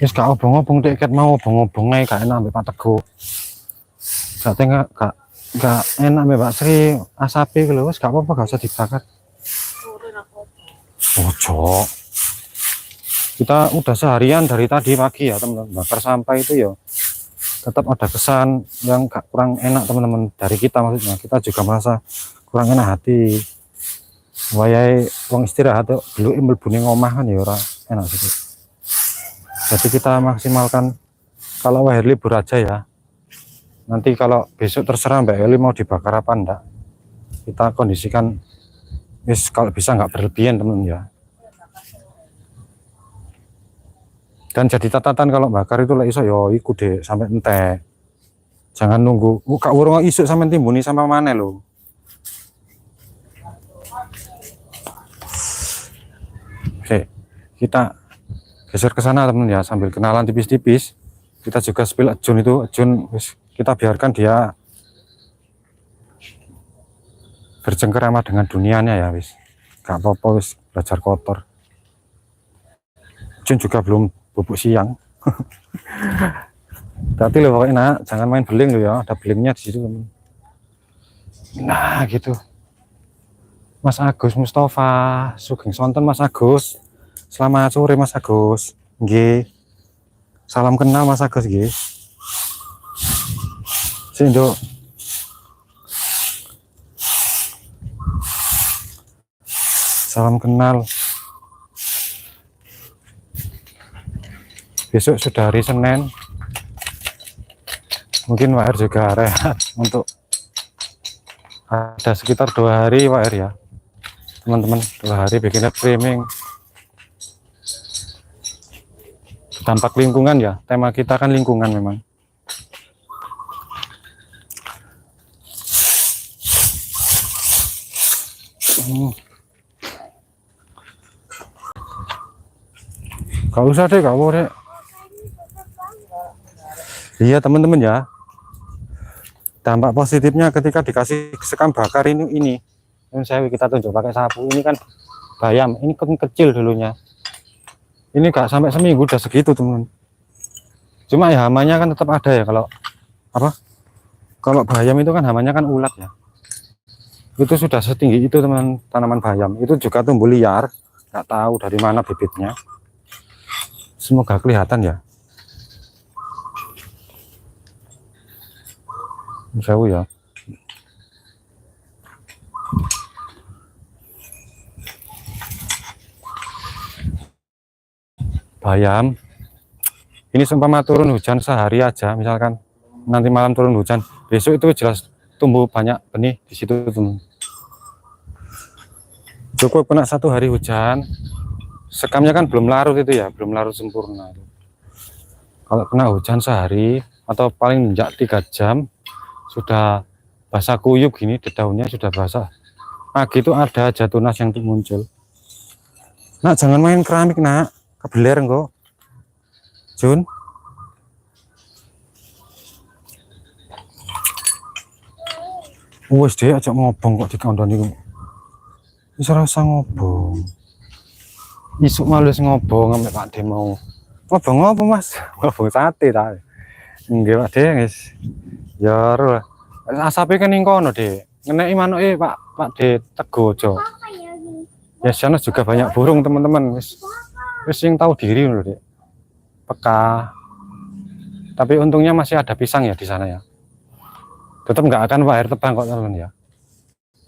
Wis gak obong-obong dek, ket mau obong-obong ae gak enak mbek Pak Teguh. Gak enak mbek Pak Sri, asape ku lho, wis gak apa-apa, gak usah dibakar. Ojo. Kita udah seharian dari tadi pagi ya teman-teman bakar sampah itu ya, tetap ada kesan yang gak kurang enak teman-teman dari kita, maksudnya kita juga merasa kurang enak hati. Wayai wong istirahat tuh dulu mlebune ngomah kan ya ora enak gitu. Jadi kita maksimalkan kalau akhir libur aja ya. Nanti kalau besok terserah Mbak Eli mau dibakar apa enggak. Kita kondisikan kalau bisa nggak berlebihan teman ya. Dan jadi catatan kalau bakar itu lah iso yo iku deh sampai entek. Jangan nunggu kak urung isuk sampean timbuni sampah mana lo. Oke, kita geser ke sana teman ya, sambil kenalan tipis-tipis. Kita juga spill Jun itu, Jun kita biarkan dia bercengkerama dengan dunianya ya wis. Gak apa-apa wis, belajar kotor. Jun juga belum bubuk siang. Tapi lo pokoknya nak, jangan main beling lo ya, ada belingnya di situ teman. Nah gitu. Mas Agus Mustafa, sugeng sonten Mas Agus. Selamat sore Mas Agus. Nggih. Salam kenal Mas Agus nggih. Sing Nduk. Salam kenal. Besok sudah hari Senin. Mungkin Pak R juga rehat untuk ada sekitar 2 hari Pak R ya. Teman-teman, 2 hari bikin live streaming. Dampak lingkungan ya, tema kita kan lingkungan memang. Gak usah deh, gak boleh. Iya teman-teman ya, dampak positifnya ketika dikasih sekam bakar ini saya kita tunjuk pakai sapu ini kan bayam, ini kan kecil dulunya, ini gak sampai seminggu udah segitu teman. Cuma ya hamanya kan tetap ada ya, kalau bayam itu kan hamanya kan ulat ya, itu sudah setinggi itu teman. Tanaman bayam itu juga tumbuh liar, nggak tahu dari mana bibitnya. Semoga kelihatan ya, jauh ya. Bayam ini seumpama turun hujan sehari aja, misalkan nanti malam turun hujan, besok itu jelas tumbuh banyak benih di situ teman. Cukup kena 1 hari hujan, sekamnya kan belum larut itu ya, belum larut sempurna. Kalau kena hujan sehari atau paling enggak 3 jam sudah basah kuyup gini, daunnya sudah basah. Nah gitu ada aja tunas yang muncul. Nak jangan main keramik nak, kebeler enggak Jun. Wes deh ajak ngobong kok dikandani kok. Wis ora usah ngobong. Isuk males ngobong ambek Pak De mau. Ngobong apa Mas? Ngobong sate ta. Nggih Pak De wis. Ya ora. Asape kan ning kono, Dek. Ngeneki manuke Pak De Tegojo. Ya sana juga banyak burung teman-teman, wis sing tahu diri loh Dek. Peka. Tapi untungnya masih ada pisang ya di sana ya. Tetap nggak akan Pak R tebang kok teman ya.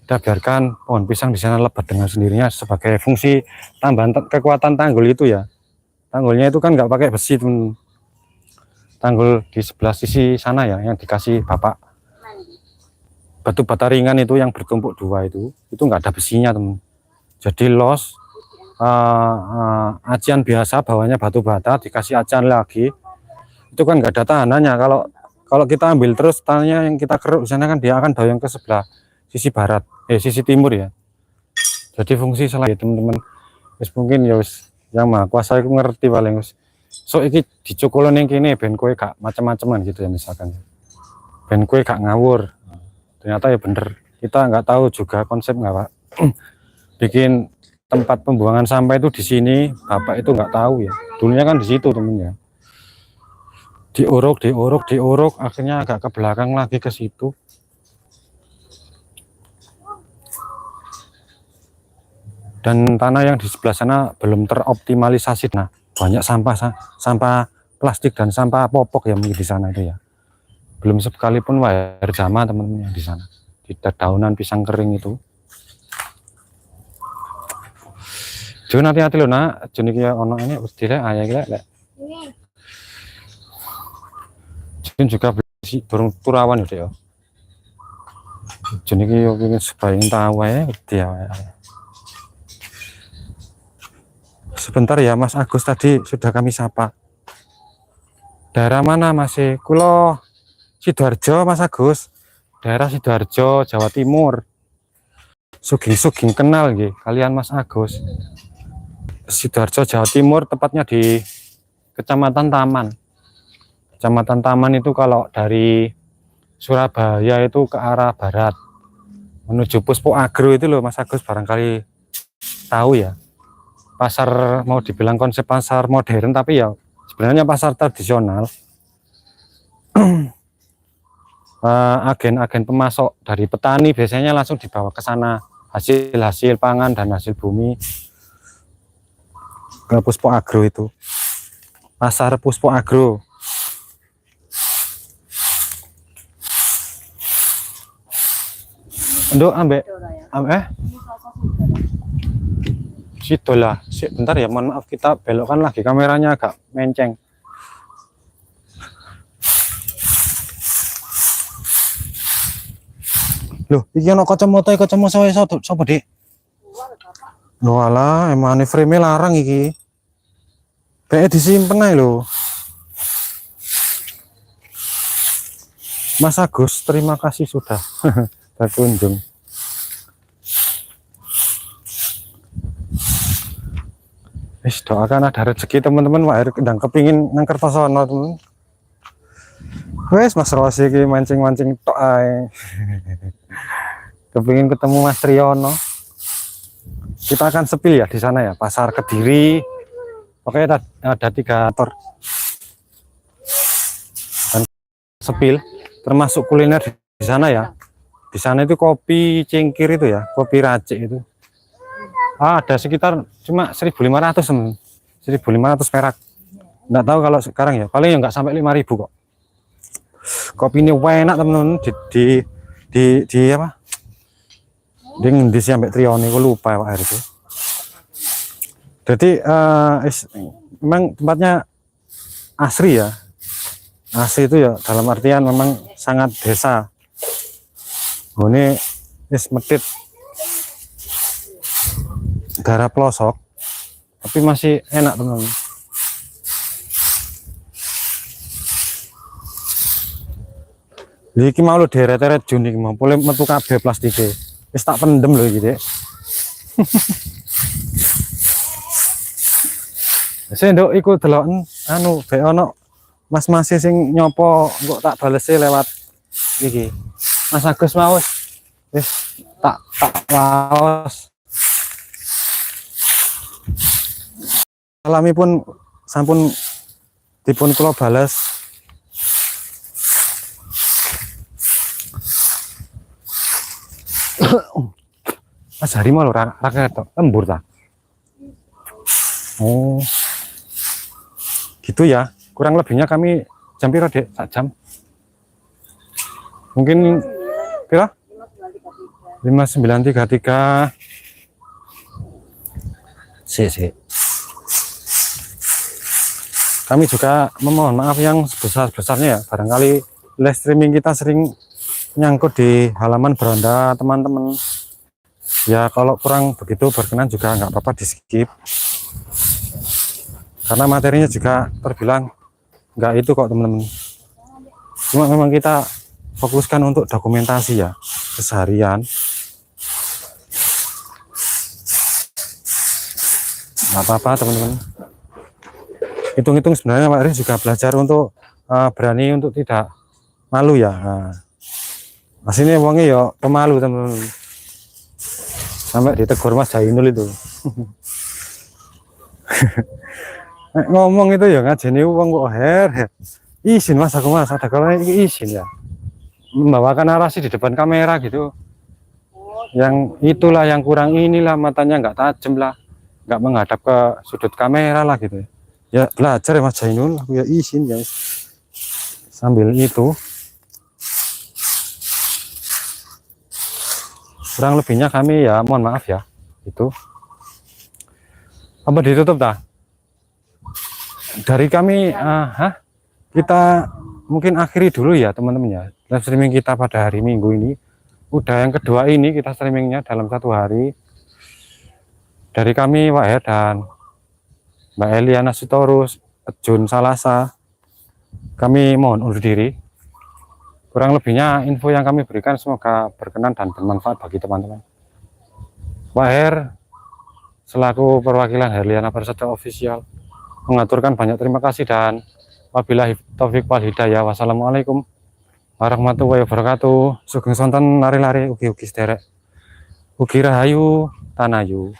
Kita biarkan pohon pisang di sana lebat dengan sendirinya sebagai fungsi tambahan kekuatan tanggul itu ya. Tanggulnya itu kan nggak pakai besi teman. Tanggul di sebelah sisi sana ya yang dikasih Bapak. Batu bata ringan itu yang bertumpuk 2 itu nggak ada besinya teman. Jadi los acian biasa bawahnya batu bata dikasih acian lagi itu kan nggak ada tahanannya. Kalau kita ambil terus tanahnya yang kita keruk di sana kan dia akan doyong ke sebelah sisi barat, sisi timur ya. Jadi fungsi selain teman-teman, wis mungkin ya wis yang Maha Kuasa itu ngerti paling wis. So iki dicukulon yang kini ben kowe gak macam-macaman gitu ya misalkan. Ben kowe gak ngawur. Ternyata ya bener. Kita nggak tahu juga konsep nggak Pak. Bikin tempat pembuangan sampah itu di sini, Bapak itu nggak tahu ya. Dulunya kan di situ temen ya. Diuruk, akhirnya agak ke belakang lagi ke situ. Dan tanah yang di sebelah sana belum teroptimalisasi. Nah, banyak sampah plastik dan sampah popok yang di sana itu ya. Belum sekalipun wayar jama teman-teman yang di sana. Di dedaunan pisang kering itu. Jun hati-hati loh nak, Jun iki ono ini wis dilek ayah iki lek. Jun juga burung turawan ya. Jun iki yo pengen sebaing tahu ae wedi ya. Sebentar ya Mas Agus, tadi sudah kami sapa. Daerah mana masih? Kulo Sidoarjo Mas Agus, daerah Sidoarjo Jawa Timur. Sugeng-sugeng kenal nggih kalian Mas Agus. Sidoarjo Jawa Timur, tepatnya di Kecamatan Taman. Kecamatan Taman itu kalau dari Surabaya itu ke arah barat menuju Puspo Agro itu loh Mas Agus, barangkali tahu ya. Pasar, mau dibilang konsep pasar modern tapi ya sebenarnya pasar tradisional. Agen-agen pemasok dari petani biasanya langsung dibawa ke sana hasil-hasil pangan dan hasil bumi ke Puspo Agro itu. Pasar Puspo Agro. Nduk ambek situ lah. Bentar ya, mohon maaf kita belokkan lagi, kameranya agak menceng. Loh, iki ono kacamata sapa, Dik? Loh alah, emane frame larang iki. Kayak disimpen ae lho. Mas Agus, terima kasih sudah berkunjung. Wis doakan ada rezeki teman-teman, Pak Erik ndang kepingin nang Kertosono teman. Wes Mas Rosi iki mancing-mancing tok ae. Kepingin ketemu Mas Triyono. Kita akan sepil ya di sana ya, Pasar Kediri. Oke, ada 3 tor. Dan sepil termasuk kuliner di sana ya. Di sana itu kopi cingkir itu ya, kopi racik itu. Ada sekitar cuma 1.500 teman. 1.500 perak. Enggak tahu kalau sekarang ya, paling ya nggak sampai 5.000 kok. Kopi ini enak teman-teman, di apa? Di sampai Trioni, aku lupa Pak Erik itu. Jadi memang tempatnya asri ya. Asri itu ya dalam artian memang sangat desa. Ini medit daerah pelosok, tapi masih enak teman-teman. Iki mau lo deret-deret Juni mau boleh metu kabeh plastiknya. Wis tak pendem lho iki, Dik. Sendok iku deloken anu be ono mas-mas sing nyopo kok tak balesi lewat iki. Mas Agus mau wis tak waos. Alami pun sampun dipun kula balas. Mas harimau lho rakyat lembur ta. Oh. Gitu ya. Kurang lebihnya kami jam piro, Dek? Sak jam. Mungkin piro? 5933. Sik. Kami juga memohon maaf yang sebesar-besarnya ya. Barangkali live streaming kita sering nyangkut di halaman beranda teman-teman. Ya kalau kurang begitu berkenan juga nggak apa-apa di skip. Karena materinya juga terbilang nggak itu kok teman-teman. Cuma memang kita fokuskan untuk dokumentasi ya, keseharian. Nggak apa-apa teman-teman. Hitung-hitung sebenarnya Pak Riz juga belajar untuk berani untuk tidak malu ya. Nah, sini wongnya ya pemalu teman-teman. Sampai ditegur Mas Jainul itu. Ngomong itu ya ngajeni wong kok her. Izin Mas, aku Mas, ada kalau ini izin ya. Membawakan narasi di depan kamera gitu. Yang itulah yang kurang, inilah matanya nggak tajam lah. Nggak menghadap ke sudut kamera lah gitu. Ya belajar ya Mas Jainul, aku ya izin guys. Sambil itu kurang lebihnya kami ya mohon maaf ya itu. Apa ditutup dah? Dari kami kita mungkin akhiri dulu ya teman-teman ya. Live streaming kita pada hari Minggu ini. Udah yang kedua ini kita streamingnya dalam 1 hari. Dari kami Pak Her dan Mbak Eliana Sitorus, Jun Salasa, kami mohon undur diri. Kurang lebihnya info yang kami berikan semoga berkenan dan bermanfaat bagi teman-teman. Pak Her selaku perwakilan Herliana Prasetya Official mengaturkan banyak terima kasih dan wabillahi taufik wal hidayah. Wassalamualaikum warahmatullahi wabarakatuh. Sugeng sonten lari-lari ugi-ugi sederek. Ugi rahayu tanayu.